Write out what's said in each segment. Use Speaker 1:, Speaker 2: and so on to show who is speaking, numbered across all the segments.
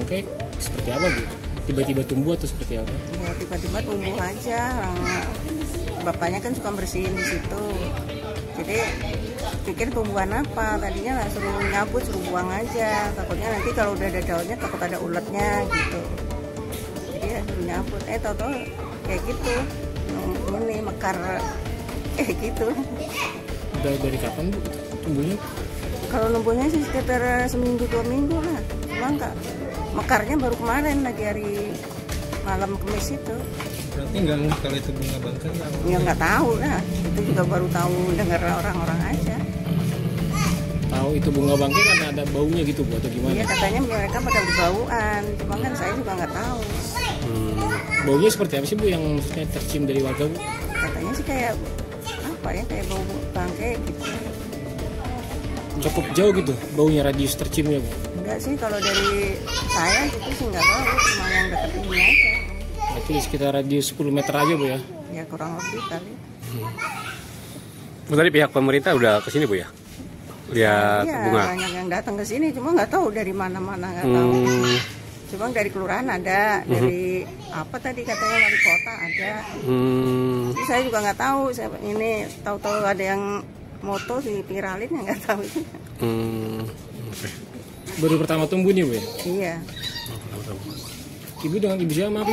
Speaker 1: bangkai seperti apa Bu? Tiba-tiba tumbuh atau seperti apa?
Speaker 2: Ya tiba-tiba tumbuh aja. Bapaknya kan suka bersihin di situ. Jadi pikir tumbuhan apa, tadinya nggak suruh nyabut, suruh buang aja. Takutnya nanti kalau udah ada daunnya takut ada uletnya gitu. Jadi ya suruh nyabut. Tahu-tahu kayak gitu. Ini mekar kayak gitu.
Speaker 1: Dari kapan Bu tumbuhnya?
Speaker 2: Kalau numbuhnya sih sekitar seminggu 2 minggu lah. Cuma nggak, mekarnya baru kemarin lagi hari malam Kamis itu.
Speaker 1: Berarti nggak ngeh kalau itu bunga bangkai?
Speaker 2: Ya nggak tahu lah. Itu juga baru tahu dengar orang-orang aja.
Speaker 1: Tahu itu bunga bangkai karena ada baunya gitu Bu atau gimana?
Speaker 2: Iya katanya mereka pada berbauan. Cuma kan saya juga nggak tahu.
Speaker 1: Baunya seperti apa sih Bu yang maksudnya tercium dari warga Bu?
Speaker 2: Katanya sih kayak apa ya, kayak bau bangkai gitu.
Speaker 1: Cukup jauh gitu baunya, radius terciumnya Bu?
Speaker 2: Enggak sih, kalau dari saya gitu sih nggak tahu, cuma yang dekat ini aja.
Speaker 1: Berarti sekitar radius 10 meter aja Bu ya?
Speaker 2: Ya kurang lebih kali.
Speaker 3: Bu, tadi pihak pemerintah udah kesini Bu ya? Lihat
Speaker 2: Iya,
Speaker 3: bunga?
Speaker 2: banyak yang datang ke sini, cuma nggak tahu dari mana-mana, nggak tahu. Cuma dari kelurahan ada, dari apa tadi katanya wali kota ada. Jadi saya juga nggak tahu, saya ini tahu-tahu ada yang moto viralin yang nggak tahu itu.
Speaker 3: Okay.
Speaker 1: Baru pertama tumbuh nih Bu ya?
Speaker 2: Iya.
Speaker 1: Ibu dengan ibu siapa Bu?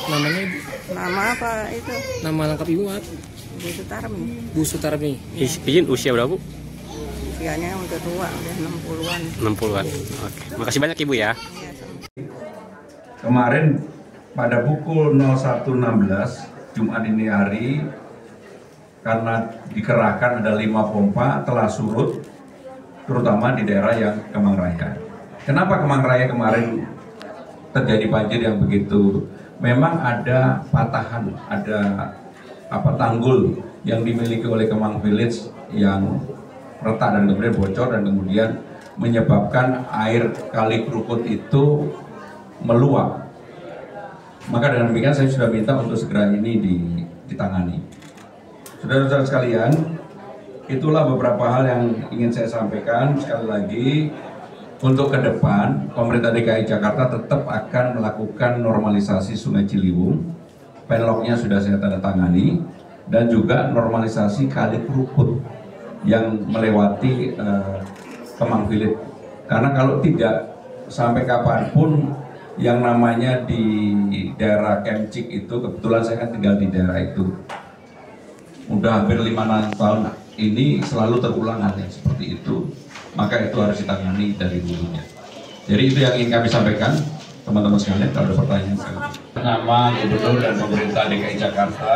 Speaker 1: Namanya Ibu?
Speaker 2: Nama apa itu?
Speaker 1: Nama lengkap Ibu apa?
Speaker 2: Bu Sutarmi.
Speaker 1: Bu Sutarmi.
Speaker 3: Izin usia berapa Bu?
Speaker 2: Usianya udah tua, udah 60-an.
Speaker 3: 60-an. Oke. Makasih banyak Ibu ya.
Speaker 2: Iya,
Speaker 4: Kemarin pada pukul 01.16 Jumat dini hari, karena dikerahkan ada 5 pompa telah surut, terutama di daerah yang Kemang Raya. Kenapa Kemang Raya kemarin terjadi banjir yang begitu? Memang ada patahan, ada tanggul yang dimiliki oleh Kemang Village yang retak dan kemudian bocor dan kemudian menyebabkan air Kali Krukut itu meluap. Maka dengan demikian saya sudah minta untuk segera ini ditangani. Saudara-saudara sekalian, itulah beberapa hal yang ingin saya sampaikan. Sekali lagi, untuk ke depan pemerintah DKI Jakarta tetap akan melakukan normalisasi Sungai Ciliwung. Penloknya sudah saya tanda tangani, dan juga normalisasi Kali Krukut yang melewati Kemang Village. Karena kalau tidak, sampai kapanpun yang namanya di daerah Kemcik itu, kebetulan saya kan tinggal di daerah itu, udah hampir 5 tahun ini selalu terulang hal yang seperti itu, maka itu harus ditangani dari dulunya. Jadi itu yang ingin kami sampaikan, teman-teman sekalian. Kalau ada pertanyaan sekalian. Nama Gubernur dan pemerintah DKI Jakarta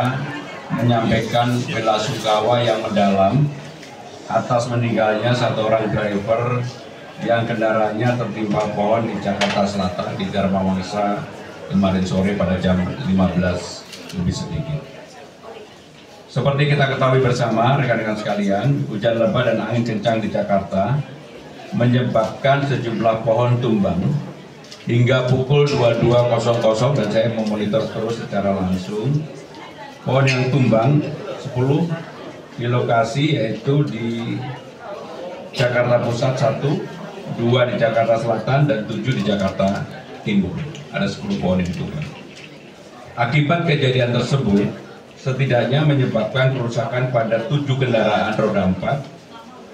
Speaker 4: menyampaikan bela sungkawa yang mendalam atas meninggalnya satu orang driver yang kendaraannya tertimpa pohon di Jakarta Selatan di Dharma Wangsa kemarin sore pada jam 15 lebih sedikit. Seperti kita ketahui bersama rekan-rekan sekalian, hujan lebat dan angin kencang di Jakarta menyebabkan sejumlah pohon tumbang hingga pukul 22.00, dan saya memonitor terus secara langsung. Pohon yang tumbang 10 di lokasi, yaitu di Jakarta Pusat 1, 2 di Jakarta Selatan, dan 7 di Jakarta Timur. Ada 10 pohon yang tumbang. Akibat kejadian tersebut, setidaknya menyebabkan kerusakan pada 7 kendaraan roda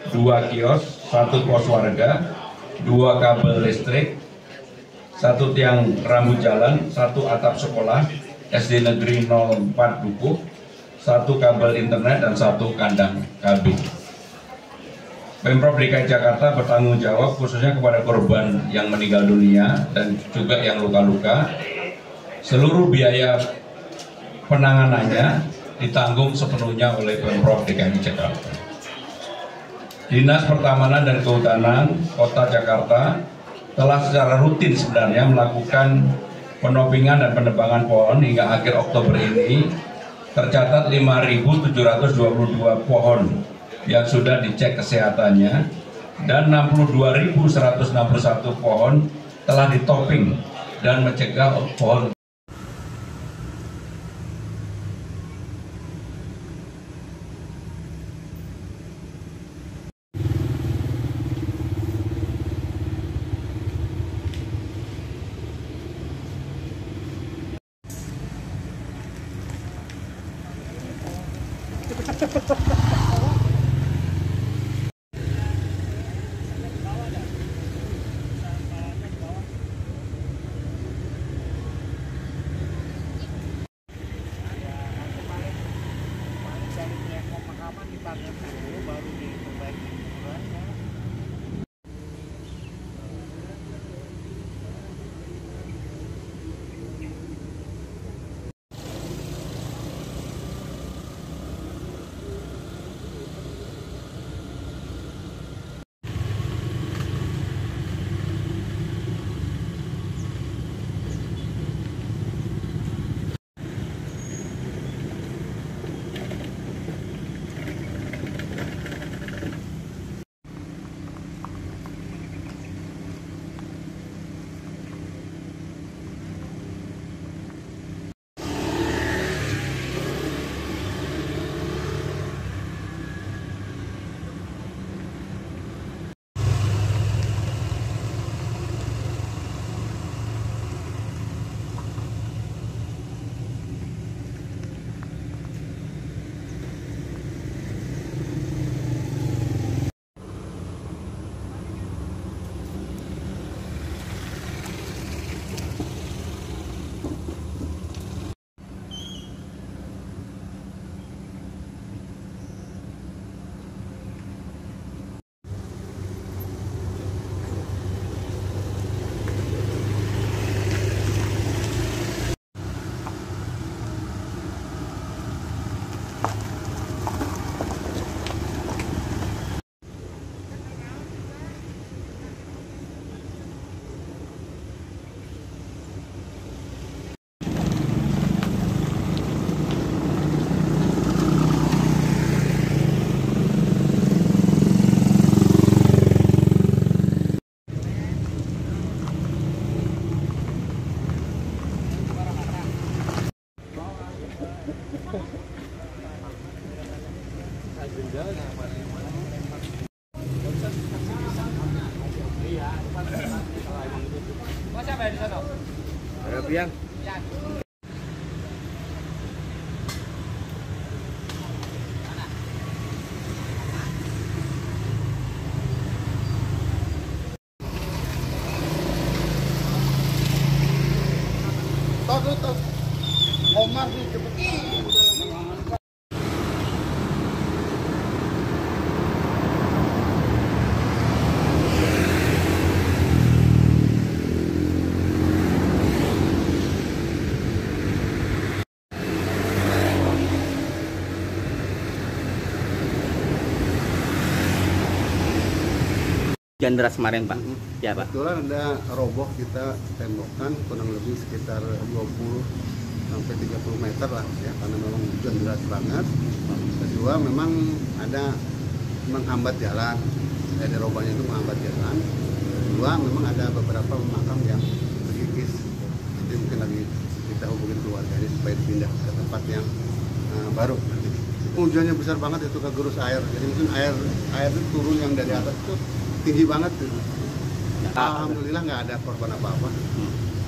Speaker 4: 4, 2 kios, 1 pos warga, 2 kabel listrik, 1 tiang rambu jalan, 1 atap sekolah SD Negeri 04 Dukuh, 1 kabel internet, dan 1 kandang kambing. Pemprov DKI Jakarta bertanggung jawab khususnya kepada korban yang meninggal dunia dan juga yang luka-luka. Seluruh biaya penanganannya ditanggung sepenuhnya oleh Pemprov DKI Jakarta. Dinas Pertamanan dan Kehutanan Kota Jakarta telah secara rutin sebenarnya melakukan penopingan dan penebangan pohon. Hingga akhir Oktober ini tercatat 5.722 pohon yang sudah dicek kesehatannya, dan 62.161 pohon telah ditoping dan mencegah pohon
Speaker 3: Ada piang.
Speaker 5: Tuh. Omar nih cepet.
Speaker 6: Hujan deras kemarin Pak. Ya Pak.
Speaker 5: Kebetulan ada roboh kita tembokan kurang lebih sekitar 20 sampai 30 meter lah ya, karena memang hujan deras banget. Kedua memang ada menghambat jalan, dari robohnya itu menghambat jalan. Kedua memang ada beberapa makam yang terkikis. Nanti mungkin lagi kita hubungin keluarganya supaya dipindah ke tempat yang baru. Hujannya besar banget itu kegerus air, jadi mungkin air itu turun yang dari atas itu tinggi banget gitu. Alhamdulillah nggak ada korban apa-apa.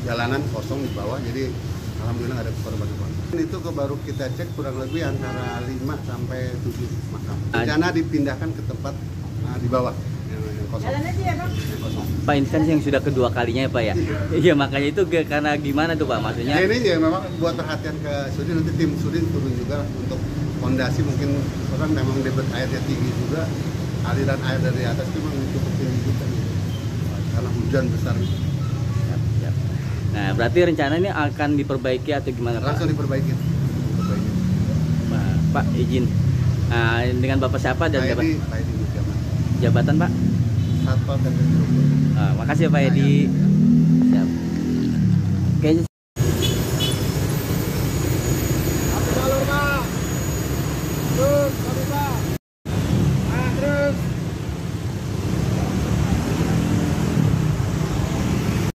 Speaker 5: Jalanan kosong di bawah, jadi alhamdulillah nggak ada korban apa-apa. Itu baru kita cek kurang lebih antara 5 sampai 7 makam. Rencana dipindahkan ke tempat di bawah yang kosong. Yang kosong.
Speaker 6: Pak, ini kan yang sudah kedua kalinya ya Pak ya. Iya makanya itu karena gimana tuh Pak maksudnya?
Speaker 5: Nah, ini ya memang buat perhatian ke Sudin, nanti tim Sudin turun juga untuk fondasi, mungkin orang memang debit airnya tinggi juga. Aliran air dari atas itu memang cukup tinggi juga karena hujan besar itu.
Speaker 6: Siap. Nah berarti rencana ini akan diperbaiki atau gimana Pak?
Speaker 5: Langsung diperbaiki.
Speaker 6: Pak izin dengan Bapak siapa dan jabatan Pak?
Speaker 5: Satpol PP.
Speaker 6: Makasih ya Pak Edi. Siap. Kayaknya